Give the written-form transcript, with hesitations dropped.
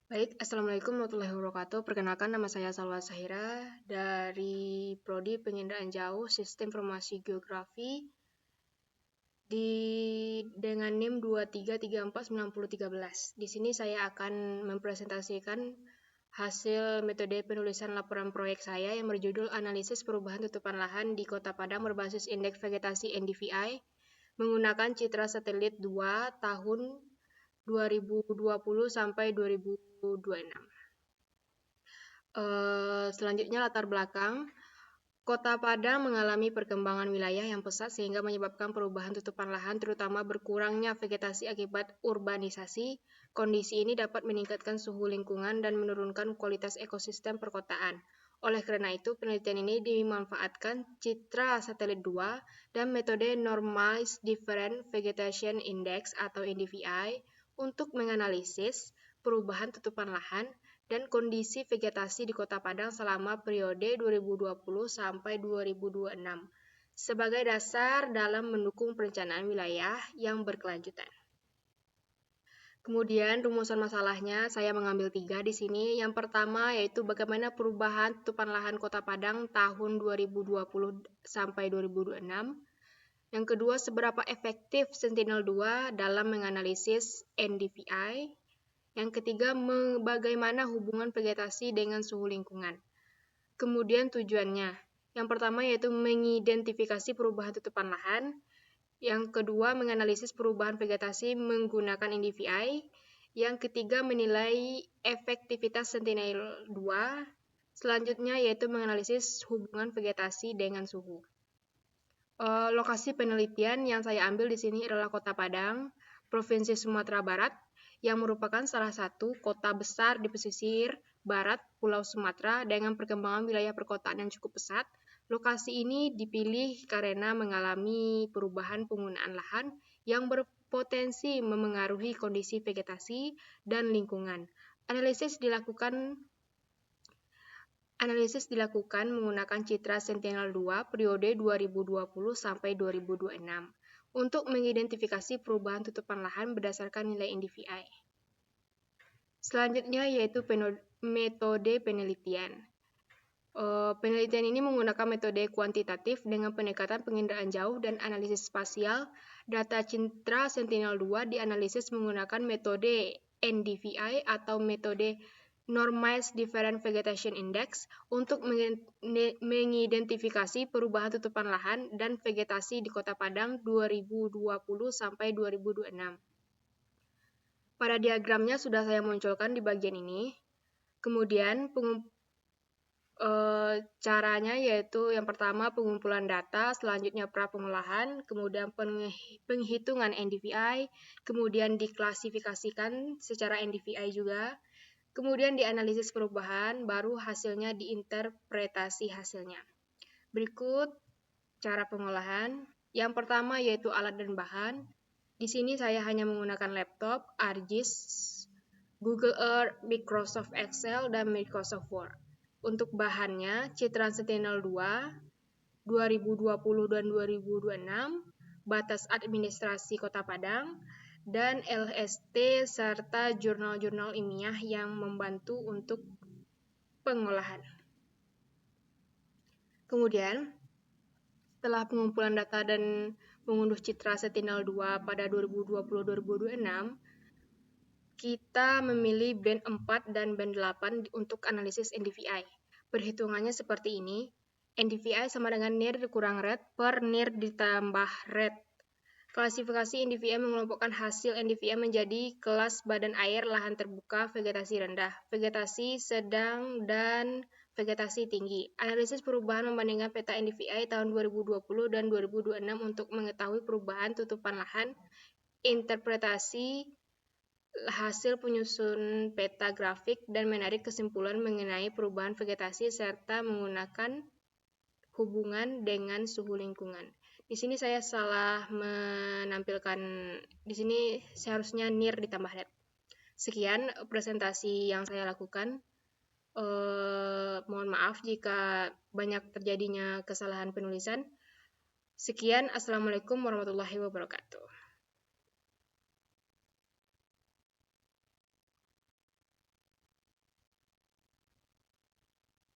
Baik, Assalamualaikum warahmatullahi wabarakatuh. Perkenalkan, nama saya Salwa Sahira dari Prodi Penginderaan Jauh Sistem Informasi Geografi dengan NIM 23349013. Di sini saya akan mempresentasikan hasil metode penulisan laporan proyek saya yang berjudul Analisis Perubahan Tutupan Lahan di Kota Padang berbasis Indeks Vegetasi NDVI menggunakan citra satelit 2 tahun 2020 sampai 2026. Selanjutnya latar belakang. Kota Padang mengalami perkembangan wilayah yang pesat sehingga menyebabkan perubahan tutupan lahan terutama berkurangnya vegetasi akibat urbanisasi. Kondisi ini dapat meningkatkan suhu lingkungan dan menurunkan kualitas ekosistem perkotaan. Oleh karena itu, penelitian ini dimanfaatkan citra satelit 2 dan metode Normalized Different Vegetation Index atau NDVI untuk menganalisis perubahan tutupan lahan dan kondisi vegetasi di Kota Padang selama periode 2020 sampai 2026 sebagai dasar dalam mendukung perencanaan wilayah yang berkelanjutan. Kemudian rumusan masalahnya saya mengambil 3 di sini. Yang pertama yaitu bagaimana perubahan tutupan lahan Kota Padang tahun 2020 sampai 2026. Yang kedua, seberapa efektif Sentinel-2 dalam menganalisis NDVI. Yang ketiga, bagaimana hubungan vegetasi dengan suhu lingkungan. Kemudian tujuannya. Yang pertama yaitu mengidentifikasi perubahan tutupan lahan. Yang kedua, menganalisis perubahan vegetasi menggunakan NDVI. Yang ketiga, menilai efektivitas Sentinel-2. Selanjutnya yaitu menganalisis hubungan vegetasi dengan suhu. Lokasi penelitian yang saya ambil di sini adalah Kota Padang, Provinsi Sumatera Barat, yang merupakan salah satu kota besar di pesisir barat Pulau Sumatera dengan perkembangan wilayah perkotaan yang cukup pesat. Lokasi ini dipilih karena mengalami perubahan penggunaan lahan yang berpotensi memengaruhi kondisi vegetasi dan lingkungan. Analisis dilakukan menggunakan citra Sentinel-2 periode 2020 sampai 2026 untuk mengidentifikasi perubahan tutupan lahan berdasarkan nilai NDVI. Selanjutnya yaitu metode penelitian. Penelitian ini menggunakan metode kuantitatif dengan pendekatan penginderaan jauh dan analisis spasial. Data citra Sentinel-2 dianalisis menggunakan metode NDVI atau metode Normalized Different Vegetation Index untuk mengidentifikasi perubahan tutupan lahan dan vegetasi di Kota Padang 2020 sampai 2026. Pada diagramnya sudah saya munculkan di bagian ini. Kemudian caranya yaitu yang pertama pengumpulan data, selanjutnya pra-pengolahan, kemudian penghitungan NDVI, kemudian diklasifikasikan secara NDVI juga, kemudian dianalisis perubahan, baru hasilnya diinterpretasi hasilnya. Berikut cara pengolahan. Yang pertama yaitu alat dan bahan. Di sini saya hanya menggunakan laptop, ArcGIS, Google Earth, Microsoft Excel, dan Microsoft Word. Untuk bahannya, citra Sentinel-2, 2020 dan 2026, batas administrasi Kota Padang, dan LST serta jurnal-jurnal ilmiah yang membantu untuk pengolahan. Kemudian, setelah pengumpulan data dan mengunduh citra Sentinel-2 pada 2020-2026, kita memilih band 4 dan band 8 untuk analisis NDVI. Perhitungannya seperti ini. NDVI sama dengan NIR dikurang red per NIR ditambah red. Klasifikasi NDVI mengelompokkan hasil NDVI menjadi kelas badan air, lahan terbuka, vegetasi rendah, vegetasi sedang, dan vegetasi tinggi. Analisis perubahan membandingkan peta NDVI tahun 2020 dan 2026 untuk mengetahui perubahan tutupan lahan, interpretasi hasil penyusun peta grafik, dan menarik kesimpulan mengenai perubahan vegetasi serta menggunakan hubungan dengan suhu lingkungan. Di sini saya salah menampilkan, di sini seharusnya NIR ditambah red. Sekian presentasi yang saya lakukan. Mohon maaf jika banyak terjadinya kesalahan penulisan. Sekian, Assalamualaikum warahmatullahi wabarakatuh.